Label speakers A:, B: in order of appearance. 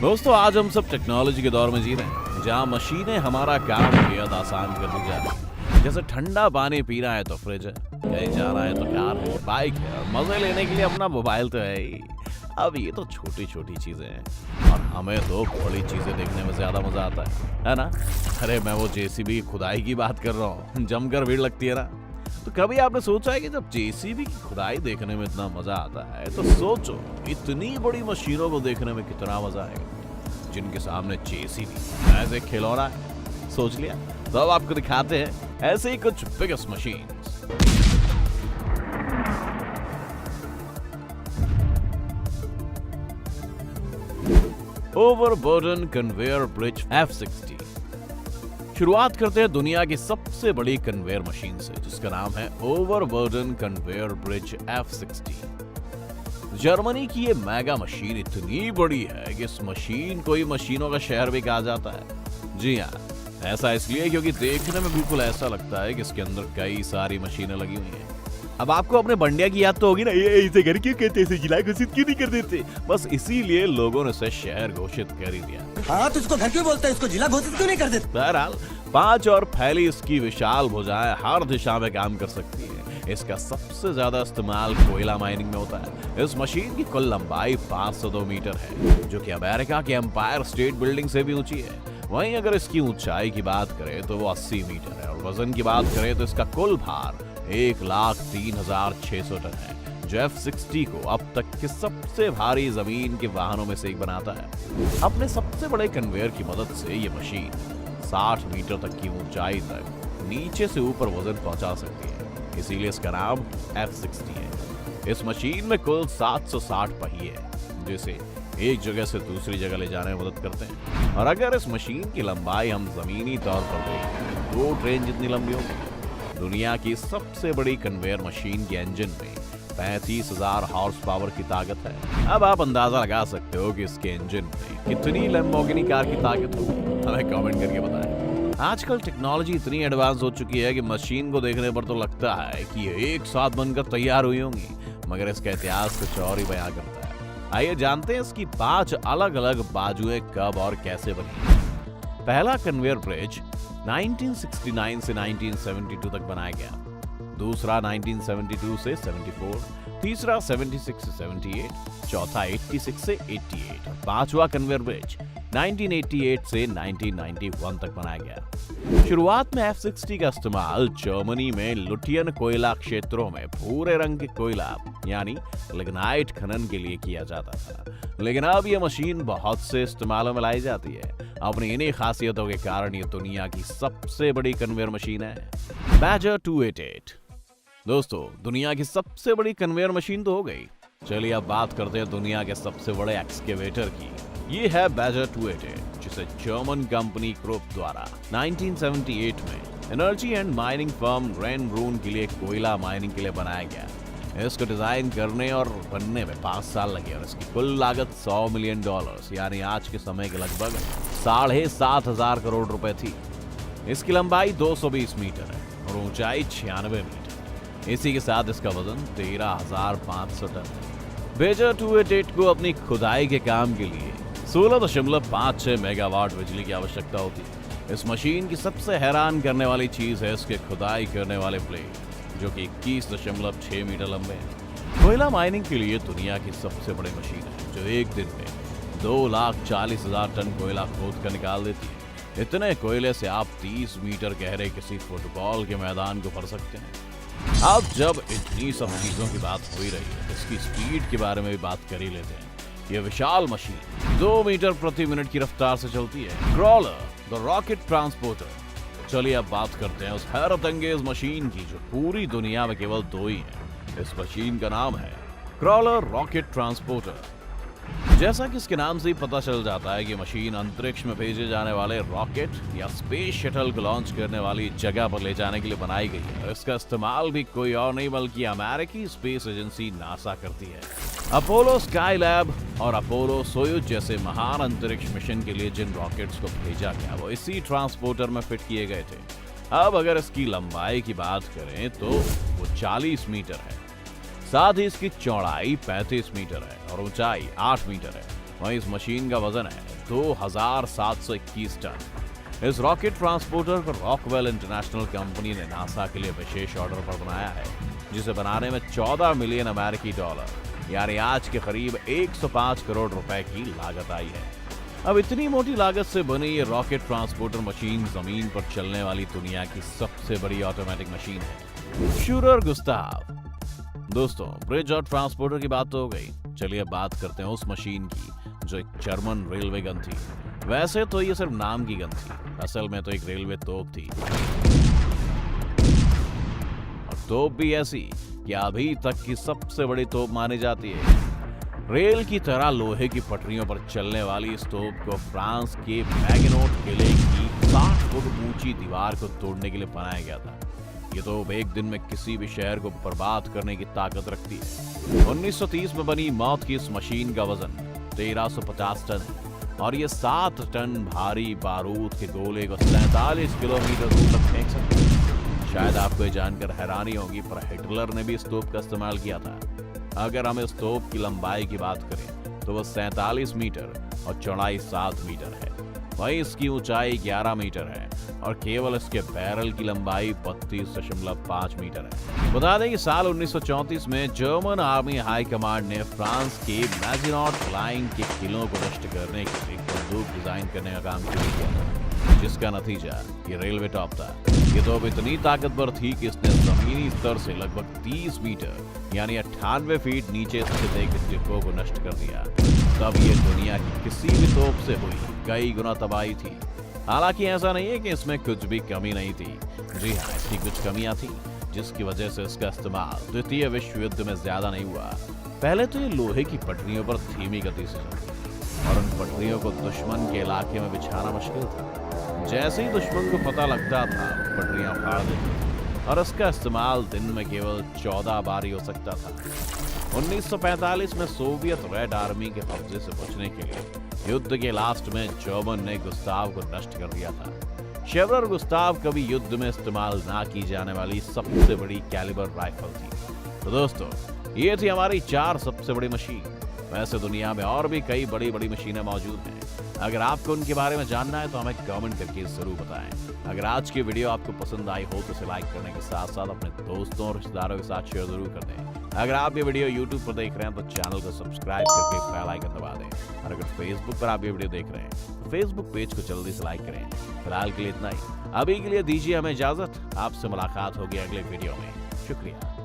A: दोस्तों, आज हम सब टेक्नोलॉजी के दौर में जी रहे हैं, जहाँ मशीनें हमारा काम बेहद आसान कर दी जा रही है। जैसे ठंडा पानी पीना है तो फ्रिज है, कहीं जाना है तो कार है, बाइक है, और मजे लेने के लिए अपना मोबाइल तो है ही। अब ये तो छोटी छोटी चीजें हैं और हमें तो बड़ी चीजें देखने में ज्यादा मजा आता है ना? अरे मैं वो जेसीबी खुदाई की बात कर रहा हूँ, जमकर भीड़ लगती है ना। तो कभी आपने सोचा है कि जब जेसीबी की खुदाई देखने में इतना मजा आता है, तो सोचो इतनी बड़ी मशीनों को देखने में कितना मजा आएगा, जिनके सामने जेसीबी ऐसे खिलौना है। सोच लिया? तो अब आपको दिखाते हैं ऐसे ही कुछ biggest machine. Overburden conveyor bridge F60। शुरुआत करते हैं दुनिया की सबसे बड़ी कन्वेयर मशीन से, जिसका नाम है overburden conveyor bridge F60। Germany की ये मेगा मशीन इतनी बड़ी है कि इस मशीन को ही मशीनों का शहर भी कहा जाता है। जी हाँ, ऐसा इसलिए क्योंकि देखने में बिल्कुल ऐसा लगता है कि इसके अंदर कई सारी मशीनें लगी हुई हैं। अब आपको अपने बंडिया की याद तो होगी ना, ये इसे घर क्यों कहते, इसे जिला घोषित क्यों नहीं कर देते? बस इसीलिए लोगों ने इसे शहर घोषित कर ही दिया।
B: हाँ, तो इसको घर क्यों बोलते हैं, इसको जिला घोषित क्यों नहीं कर देते?
A: बहरहाल 5 और फैली इसकी विशाल भुजाएं हर दिशा में काम कर सकती है। इसका सबसे ज्यादा इस्तेमाल कोयला माइनिंग में होता है। इस मशीन की कुल लंबाई 502 मीटर है, जो कि अमेरिका के एम्पायर स्टेट बिल्डिंग से भी ऊंची है। वहीं अगर इसकी ऊंचाई की बात करें तो वो 80 मीटर है, और वजन की बात करें तो इसका कुल भार 1,03,600 टन है, जो F60 को अब तक के सबसे भारी जमीन के वाहनों में से एक बनाता है। अपने सबसे बड़े कन्वेयर की मदद से ये मशीन 60 मीटर तक की ऊंचाई तक नीचे से ऊपर वजन पहुंचा सकती है, इसीलिए इसका नाम F60 है। इस मशीन में कुल 760 पहिए हैं, जिसे एक जगह से दूसरी जगह ले जाने में मदद करते हैं। और अगर इस मशीन की लंबाई हम जमीनी तौर पर देखें, 2 ट्रेन जितनी लंबी होगी। दुनिया की सबसे बड़ी कन्वेयर मशीन के इंजन में 35,000 हॉर्स पावर की ताकत है। अब आप अंदाजा लगा सकते हो कि इसके इंजन में कितनी लैम्बोर्गिनी कार की ताकत होगी। हमें कमेंट करके बताएं। आजकल टेक्नोलॉजी इतनी एडवांस हो चुकी है कि मशीन को देखने पर तो लगता है कि ये एक साथ बनकर तैयार हुई होंगी, मगर इसका इतिहास कुछ और ही बयां करता है। आइए जानते हैं इसकी 5 अलग अलग बाजुएं कब और कैसे बनी। पहला कन्वेयर ब्रिज 1969 से 1972 तक बनाया गया, दूसरा 1972 से 74, तीसरा 76 से 78, चौथा 86 से 88, पांचवा कन्वेयर ब्रिज 1988 से 1991 तक बनाया गया। शुरुआत में F60 का इस्तेमाल जर्मनी में लुटियन कोयला क्षेत्रों में भूरे रंग के कोयला यानी लिग्नाइट खनन के लिए किया जाता था, लेकिन अब यह मशीन बहुत से इस्तेमालों में लाई जाती है। अपनी इन्हीं खासियतों के कारण ये दुनिया की सबसे बड़ी कन्वेयर मशीन है। बैजर 288। दोस्तों, दुनिया की सबसे बड़ी कन्वेयर मशीन तो हो गई, चलिए अब बात करते हैं दुनिया के सबसे बड़े एक्सकेवेटर की। ये है बैजर 288, जिसे जर्मन कंपनी क्रुप द्वारा 1978 में एनर्जी एंड माइनिंग फर्म रेनब्रून के लिए कोयला माइनिंग के लिए बनाया गया। इसको डिजाइन करने और बनने में 5 साल लगे और इसकी कुल लागत $100 मिलियन यानी आज के समय के लगभग 7,500 करोड़ रुपए थी। इसकी लंबाई 220 मीटर है और ऊंचाई 96 मीटर। इसी के साथ इसका वजन 13,500 टन है। बैजर 288 को अपनी खुदाई के काम के लिए 16.56 मेगावाट बिजली की आवश्यकता होती है। इस मशीन की सबसे हैरान करने वाली चीज है इसके खुदाई करने वाले ब्लेड, जो कि 21.6 मीटर लंबे हैं। कोयला माइनिंग के लिए दुनिया की सबसे बड़ी मशीन है, जो एक दिन में 2,40,000 टन कोयला खोद कर निकाल देती है। इतने कोयले से आप 30 मीटर गहरे किसी फुटबॉल के मैदान को भर सकते हैं। अब जब इतनी सब चीजों की बात हो ही रही है, इसकी स्पीड के बारे में भी बात कर ही लेते हैं। यह विशाल मशीन 2 मीटर प्रति मिनट की रफ्तार से चलती है। Crawler the rocket transporter. चलिए अब बात करते हैं उस हैरत अंगेज मशीन की, जो पूरी दुनिया में केवल 2 ही है। इस मशीन का नाम है क्रॉलर रॉकेट ट्रांसपोर्टर। जैसा कि इसके नाम से ही पता चल जाता है कि मशीन अंतरिक्ष में भेजे जाने वाले रॉकेट या स्पेस शटल को लॉन्च करने वाली जगह पर ले जाने के लिए बनाई गई है। इसका इस्तेमाल भी कोई और नहीं बल्कि अमेरिकी स्पेस एजेंसी नासा करती है। अपोलो स्काई लैब और अपोलो सोयुज जैसे महान अंतरिक्ष मिशन के लिए जिन रॉकेट्स को भेजा गया वो इसी ट्रांसपोर्टर में फिट किए गए थे। अब अगर इसकी लंबाई की बात करें तो वो 40 मीटर है, साथ ही इसकी चौड़ाई 35 मीटर है और ऊंचाई 8 मीटर है। वहीं इस मशीन का वजन है 2721 टन। इस रॉकेट ट्रांसपोर्टर को रॉकवेल इंटरनेशनल कंपनी ने नासा के लिए विशेष ऑर्डर पर बनाया है, जिसे बनाने में 14 मिलियन अमेरिकी डॉलर यानी आज के करीब 105 करोड़ रुपए की लागत आई है। अब इतनी मोटी लागत से बनी ये रॉकेट ट्रांसपोर्टर मशीन जमीन पर चलने वाली दुनिया की सबसे बड़ी ऑटोमेटिक मशीन है। श्यूरर गुस्ताव। दोस्तों, ब्रिज और ट्रांसपोर्टर की बात तो हो गई, चलिए बात करते हैं उस मशीन की जो एक जर्मन रेलवे गन थी। वैसे तो ये सिर्फ नाम की गन थी, असल में तो एक रेलवे तोप थी, और तोप भी ऐसी कि अभी तक की सबसे बड़ी तोप मानी जाती है। रेल की तरह लोहे की पटरियों पर चलने वाली इस तोप को फ्रांस के मैगनोट किले की 60 फुट ऊंची दीवार को तोड़ने के लिए बनाया गया था। ये तोप एक दिन में किसी भी शहर को बर्बाद करने की ताकत रखती है। 1930 में बनी मौत की इस मशीन का वजन 1350 टन है और ये 7 टन भारी बारूद के गोले को 47 किलोमीटर दूर तक फेंक सकते हैं। शायद आपको ये जानकर हैरानी होगी, पर हिटलर ने भी इस तोप का इस्तेमाल किया था। अगर हम इस तोप की लंबाई की बात करें तो वह 47 मीटर और चौड़ाई 7 मीटर है। वहीं इसकी ऊंचाई 11 मीटर है और केवल इसके बैरल की लंबाई 32.5 मीटर है। बता दें कि साल 1934 में जर्मन आर्मी हाई कमांड ने फ्रांस के मैजिनॉट फ्लाइंग के किलों को नष्ट करने के लिए बंदूक डिजाइन करने का काम शुरू किया था, जिसका नतीजा ये रेलवे टॉप था। ये तोप इतनी ताकतवर थी कि इसने जमीनी स्तर से लगभग 30 मीटर यानी 98 फीट नीचे स्थित एक डिपो को नष्ट कर दिया। तब ये दुनिया की किसी भी तोप से हुई कई गुना तबाही थी। हालांकि ऐसा नहीं है कि इसमें कुछ भी कमी नहीं थी। जी हाँ, इसकी कुछ कमियां थी, जिसकी वजह से इसका इस्तेमाल द्वितीय विश्व युद्ध में ज्यादा नहीं हुआ। पहले तो ये लोहे की पटरियों पर धीमी गति से चलती और उन पटरियों को दुश्मन के इलाके में बिछाना मुश्किल था। जैसे ही दुश्मन को पता लगता था, पटरियां फाड़ देती थी और इसका इस्तेमाल दिन में केवल 14 बार ही हो सकता था। 1945 में सोवियत रेड आर्मी के कब्जे से बचने के लिए युद्ध के लास्ट में जर्मन ने गुस्ताव को नष्ट कर दिया था। शेवरर गुस्ताव कभी युद्ध में इस्तेमाल ना की जाने वाली सबसे बड़ी कैलिबर राइफल थी। तो दोस्तों, ये थी हमारी 4 सबसे बड़ी मशीन। वैसे दुनिया में और भी कई बड़ी बड़ी मशीनें मौजूद हैं। अगर आपको उनके बारे में जानना है तो हमें कमेंट करके जरूर बताएं। अगर आज की वीडियो आपको पसंद आई हो तो इसे लाइक करने के साथ साथ अपने दोस्तों और रिश्तेदारों के साथ शेयर जरूर कर दें। अगर आप ये वीडियो YouTube पर देख रहे हैं तो चैनल को सब्सक्राइब करके बेल आइकन दबा दें। और अगर Facebook पर आप ये वीडियो देख रहे हैं तो Facebook पेज को जल्दी से लाइक करें। फिलहाल के लिए इतना ही। अभी के लिए दीजिए हमें इजाजत। आपसे मुलाकात होगी अगले वीडियो में। शुक्रिया।